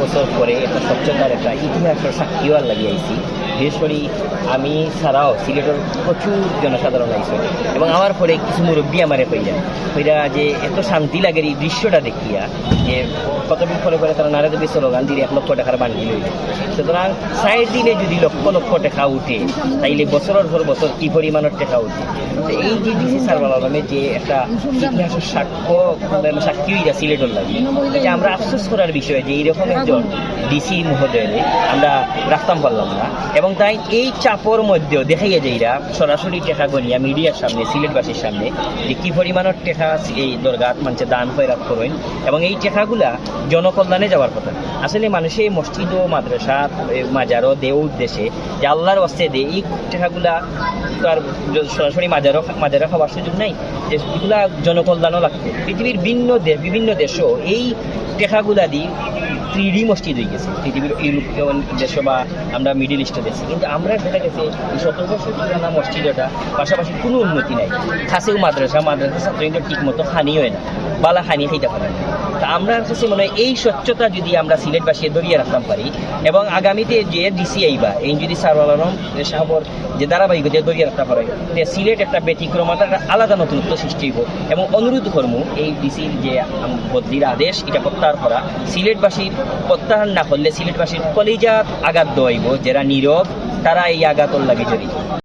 বছর পরে একটা স্বচ্ছতার একটা ইতিহাসের সাক্ষী আর লাগিয়ে আইছি। বিশেষ করে আমি ছাড়াও সিলেটের প্রচুর জনসাধারণ আইছে এবং আমার পরে কিছু মুরব্বী আমারে কইরা যে এত শান্তি লাগে এই দৃশ্যটা দেখিয়া যে কতদিন পরে পরে তারা নারে দেবী স্লোগান দিয়ে 1 লক্ষ টাকার বান্ডিল হইল। সুতরাং সাইড দিলে যদি লক্ষ লক্ষ টাকা উঠে তাইলে বছরের পর বছর কি পরিমাণের টাকা উঠে। তো এই যে ডিসি সার্ভার আলমে যে একটা ইতিহাসের সাক্ষী হইয়া সিলেটের লাগে, যে আমরা আফসোস করার বিষয় যে এইরকম একজন ডিসি মহোদয় আমরা রাখতাম পারলাম না। এবং তাই এই চাপর মধ্যেও দেখাইয়া যাইরা সরাসরি টেকা গনিয়া মিডিয়ার সামনে সিলেটবাসীর সামনে যে কি পরিমাণের টেকা এই দরগাত মানুষে দান খয়রাত করেন এবং এই টেকাগুলা জনকল্যাণে যাওয়ার কথা। আসলে মানুষে মসজিদ ও মাদ্রাসা মাজারও দেও উদ্দেশ্যে যে আল্লাহর ওয়াস্তে দে এই টেকাগুলা তার সরাসরি মাজারও খাওয়ার সুযোগ নাই, যে এগুলা জনকল্যাণও লাগবে। পৃথিবীর বিভিন্ন দেশও এই টেকাগুলা দিয়ে 3D মসজিদ হয়ে গেছে পৃথিবীর ইউরোপীয় দেশ বা আমরা মিডিল ইস্টে দেশে, কিন্তু আমরা দেখা গেছে এই 17 পুরানা মসজিদটা পাশাপাশি কোনো উন্নতি নাই। খাসেও মাদ্রাসা ছাত্রীদের ঠিক মতো খানি হয় না, বালা খানি খাইতে পারে না। তা আমরা কাছে মনে হয় এই স্বচ্ছতা যদি আমরা সিলেটবাসী ধরিয়ে রাখতে পারি এবং আগামীতে যে ডিসি আইবা এই যদি সারওয়ার আলম সাহাবর যে ধারাবাহিকতা ধরিয়ে রাখতে পারে, যে সিলেট একটা ব্যতিক্রমতা আলাদা নতুনত্ব সৃষ্টি হইব। এবং অনুরোধ করব এই ডিসির যে বদলির আদেশ এটা প্রত্যাহার করা, সিলেটবাসীর প্রত্যাহার না করলে সিলেটবাসীর কলিজাত আঘাত দোয়াইব, যারা নীরব তারা এই আঘাতর লাগে জড়িত।